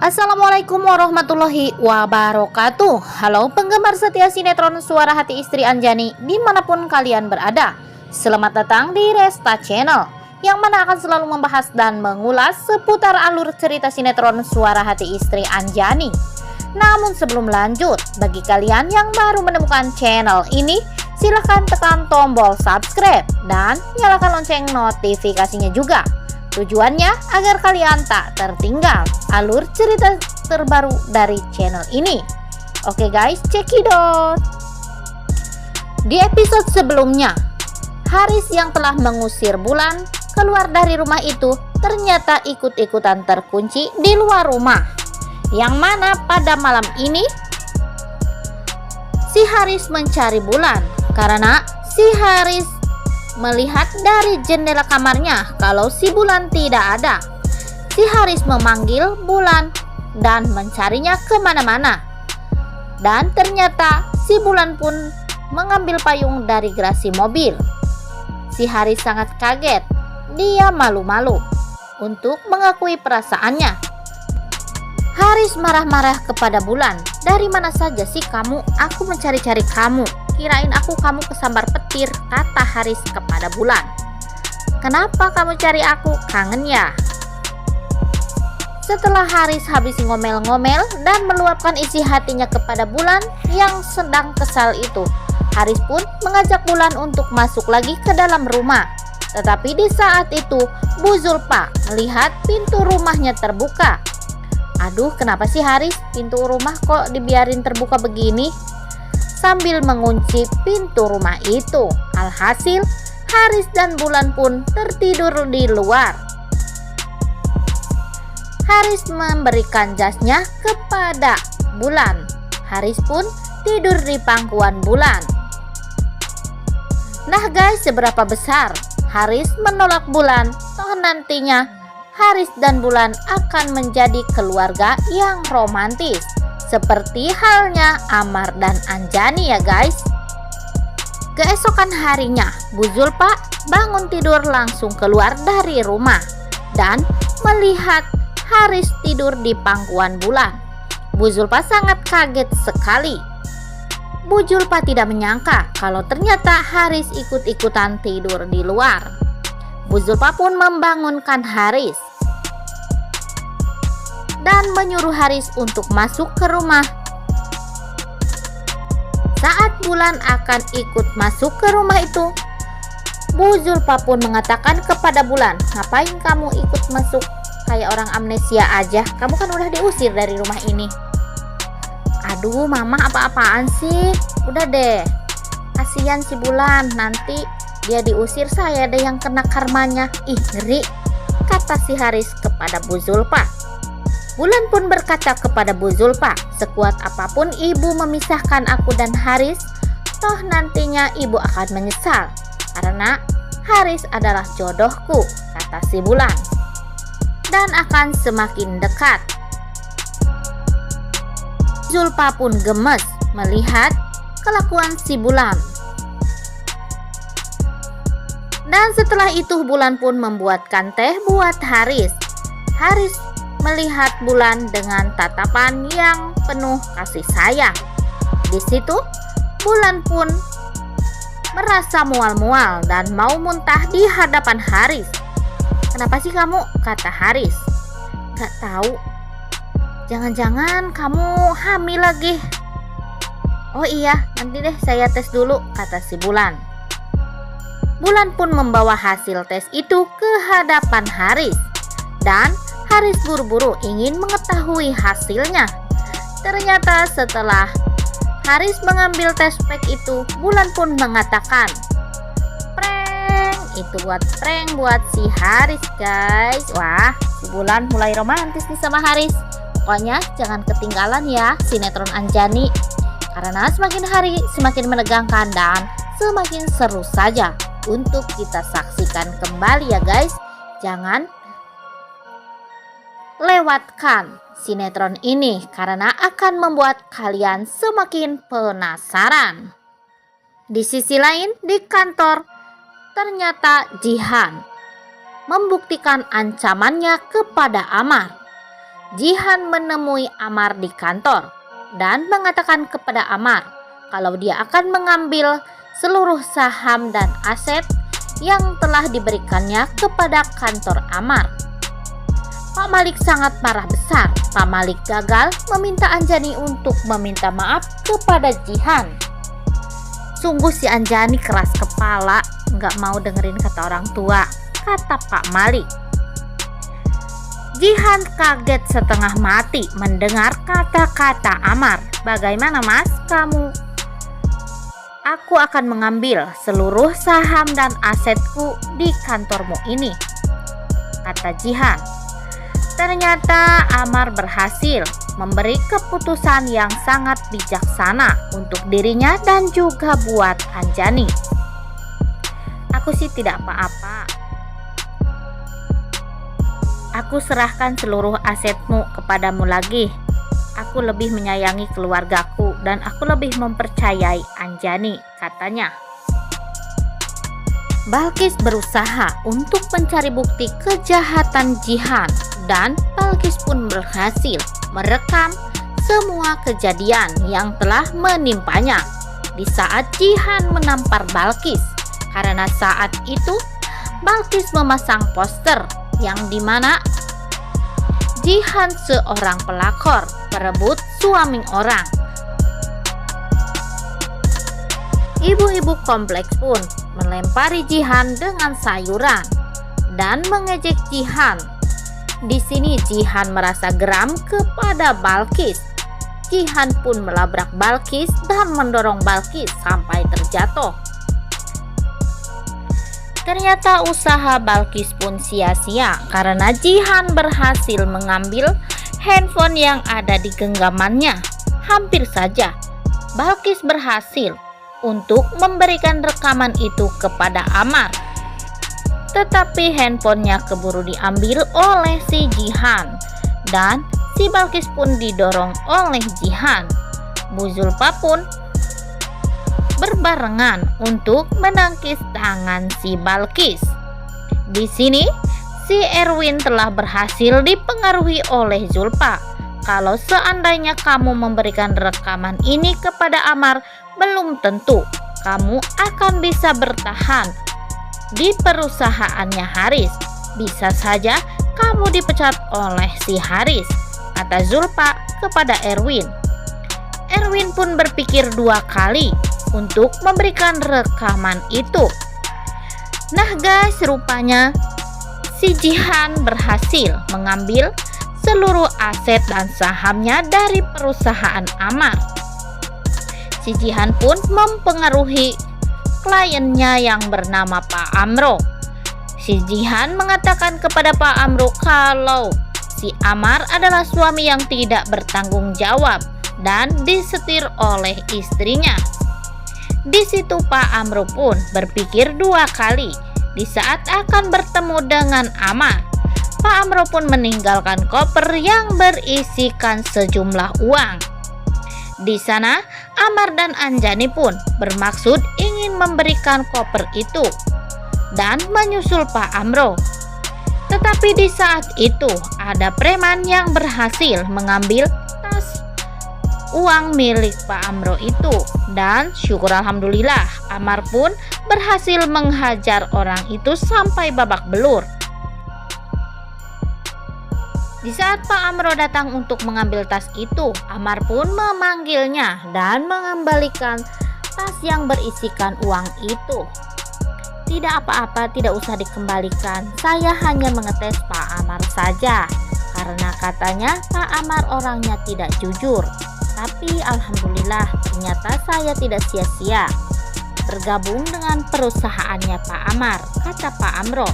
Assalamualaikum warahmatullahi wabarakatuh. Halo penggemar setia sinetron Suara Hati Istri Anjani dimanapun kalian berada. Selamat datang di Resta Channel, yang mana akan selalu membahas dan mengulas seputar alur cerita sinetron Suara Hati Istri Anjani. Namun sebelum lanjut, bagi kalian yang baru menemukan channel ini, silahkan tekan tombol subscribe dan nyalakan lonceng notifikasinya juga. Tujuannya agar kalian tak tertinggal alur cerita terbaru dari channel ini. Oke guys, cekidot. Di episode sebelumnya, Haris yang telah mengusir Bulan keluar dari rumah itu ternyata ikut-ikutan terkunci di luar rumah. Yang mana pada malam ini si Haris mencari Bulan karena si Haris melihat dari jendela kamarnya kalau si Bulan tidak ada. Si Haris memanggil Bulan dan mencarinya kemana-mana. Dan ternyata si Bulan pun mengambil payung dari garasi mobil. Si Haris sangat kaget. Dia malu-malu untuk mengakui perasaannya. Haris marah-marah kepada Bulan. "Dari mana saja sih kamu? Aku mencari-cari kamu. Kirain aku kamu kesambar petir," kata Haris kepada Bulan. "Kenapa kamu cari aku? Kangen ya?" Setelah Haris habis ngomel-ngomel dan meluapkan isi hatinya kepada Bulan yang sedang kesal itu, Haris pun mengajak Bulan untuk masuk lagi ke dalam rumah. Tetapi di saat itu Bu Zulfa melihat pintu rumahnya terbuka. "Aduh, kenapa sih Haris? Pintu rumah kok dibiarin terbuka begini?" Sambil mengunci pintu rumah itu. Alhasil Haris dan Bulan pun tertidur di luar. Haris memberikan jasnya kepada Bulan. Haris pun tidur di pangkuan Bulan. Nah guys, seberapa besar Haris menolak Bulan, toh nantinya Haris dan Bulan akan menjadi keluarga yang romantis, seperti halnya Amar dan Anjani ya guys. Keesokan harinya, Bu Zulfa bangun tidur langsung keluar dari rumah dan melihat Haris tidur di pangkuan Bulan. Bu Zulfa sangat kaget sekali. Bu Zulfa tidak menyangka kalau ternyata Haris ikut-ikutan tidur di luar. Bu Zulfa pun membangunkan Haris dan menyuruh Haris untuk masuk ke rumah. Saat Bulan akan ikut masuk ke rumah itu, Bu Zulfa pun mengatakan kepada Bulan, "Ngapain kamu ikut masuk kayak orang amnesia aja? Kamu kan udah diusir dari rumah ini." "Aduh mama, apa-apaan sih? Udah deh, kasihan si Bulan, nanti dia diusir, saya ada yang kena karmanya. Ih ngeri," kata si Haris kepada Bu Zulfa. Bulan pun berkata kepada Bu Zulfa, "Sekuat apapun ibu memisahkan aku dan Haris, toh nantinya ibu akan menyesal karena Haris adalah jodohku," kata si Bulan, "dan akan semakin dekat." Zulfa pun gemes melihat kelakuan si Bulan. Dan setelah itu Bulan pun membuatkan teh buat Haris. Haris melihat Bulan dengan tatapan yang penuh kasih sayang. Di situ Bulan pun merasa mual-mual dan mau muntah di hadapan Haris. "Kenapa sih kamu?" kata Haris. "Gak tahu. Jangan-jangan kamu hamil lagi." "Oh iya, nanti deh saya tes dulu," kata si Bulan. Bulan pun membawa hasil tes itu ke hadapan Haris. Dan Haris buru-buru ingin mengetahui hasilnya. Ternyata setelah Haris mengambil tes pack itu, Bulan pun mengatakan, "Prank, itu prank buat si Haris guys." Wah, si Bulan mulai romantis nih sama Haris. Pokoknya jangan ketinggalan ya sinetron Anjani, karena semakin hari semakin menegangkan dan semakin seru saja untuk kita saksikan kembali ya guys. Jangan lewatkan sinetron ini karena akan membuat kalian semakin penasaran. Di sisi lain, di kantor ternyata Jihan membuktikan ancamannya kepada Amar. Jihan menemui Amar di kantor dan mengatakan kepada Amar kalau dia akan mengambil seluruh saham dan aset yang telah diberikannya kepada kantor Amar. Pak Malik sangat marah besar. Pak Malik gagal meminta Anjani untuk meminta maaf kepada Jihan. Sungguh si Anjani keras kepala, nggak mau dengerin kata orang tua, kata Pak Malik. Jihan kaget setengah mati mendengar kata-kata Amar. Bagaimana mas, kamu? Aku akan mengambil seluruh saham dan asetku di kantormu ini, kata Jihan. Ternyata Amar berhasil memberi keputusan yang sangat bijaksana untuk dirinya dan juga buat Anjani. Aku sih tidak apa-apa. Aku serahkan seluruh asetmu kepadamu lagi. Aku lebih menyayangi keluargaku dan aku lebih mempercayai Anjani, katanya. Balkis berusaha untuk mencari bukti kejahatan Jihan dan Balkis pun berhasil merekam semua kejadian yang telah menimpanya di saat Jihan menampar Balkis, karena saat itu Balkis memasang poster yang dimana Jihan seorang pelakor perebut suami orang. Ibu-ibu kompleks pun melempari Jihan dengan sayuran dan mengejek Jihan. Di sini Jihan merasa geram kepada Balkis. Jihan pun melabrak Balkis dan mendorong Balkis sampai terjatuh. Ternyata usaha Balkis pun sia-sia karena Jihan berhasil mengambil handphone yang ada di genggamannya. Hampir saja Balkis berhasil untuk memberikan rekaman itu kepada Amar. Tetapi handphonenya keburu diambil oleh si Jihan dan si Balkis pun didorong oleh Jihan. Bu Zulfa pun berbarengan untuk menangkis tangan si Balkis. Di sini si Erwin telah berhasil dipengaruhi oleh Zulfa. Kalau seandainya kamu memberikan rekaman ini kepada Amar, belum tentu kamu akan bisa bertahan di perusahaannya Haris. Bisa saja kamu dipecat oleh si Haris, kata Zulfa kepada Erwin. Erwin pun berpikir dua kali untuk memberikan rekaman itu. Nah guys, rupanya si Jihan berhasil mengambil seluruh aset dan sahamnya dari perusahaan Amar. Si Jihan pun mempengaruhi kliennya yang bernama Pak Amro. Si Jihan mengatakan kepada Pak Amro kalau si Amar adalah suami yang tidak bertanggung jawab dan disetir oleh istrinya. Di situ Pak Amro pun berpikir dua kali di saat akan bertemu dengan Amar. Pak Amro pun meninggalkan koper yang berisikan sejumlah uang. Di sana Amar dan Anjani pun bermaksud ingin memberikan koper itu dan menyusul Pak Amro. Tetapi di saat itu ada preman yang berhasil mengambil tas uang milik Pak Amro itu, dan syukur alhamdulillah Amar pun berhasil menghajar orang itu sampai babak belur. Di saat Pak Amro datang untuk mengambil tas itu, Amar pun memanggilnya dan mengembalikan tas yang berisikan uang itu. Tidak apa-apa, tidak usah dikembalikan, saya hanya mengetes Pak Amar saja, karena katanya Pak Amar orangnya tidak jujur. Tapi alhamdulillah ternyata saya tidak sia-sia bergabung dengan perusahaannya Pak Amar, kata Pak Amro.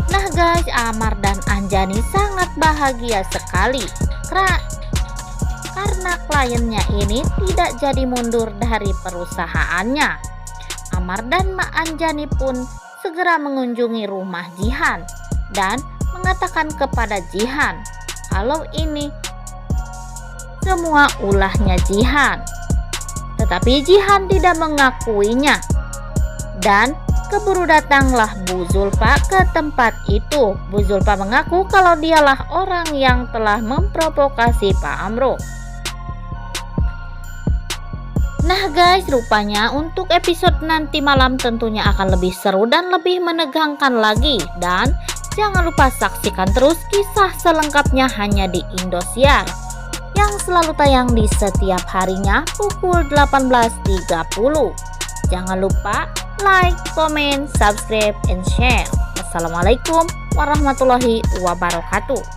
Nah guys, Amar dan Anjani sangat bahagia sekali karena kliennya ini tidak jadi mundur dari perusahaannya. Amar dan Mak Anjani pun segera mengunjungi rumah Jihan dan mengatakan kepada Jihan kalau ini semua ulahnya Jihan. Tetapi Jihan tidak mengakuinya dan Keburu datanglah Bu Zulfa ke tempat itu. Bu Zulfa mengaku kalau dialah orang yang telah memprovokasi Pak Amro. Nah guys, rupanya untuk episode nanti malam tentunya akan lebih seru dan lebih menegangkan lagi. Dan jangan lupa saksikan terus kisah selengkapnya hanya di Indosiar yang selalu tayang di setiap harinya pukul 18.30. Jangan lupa like, comment, subscribe, and share. Wassalamualaikum warahmatullahi wabarakatuh.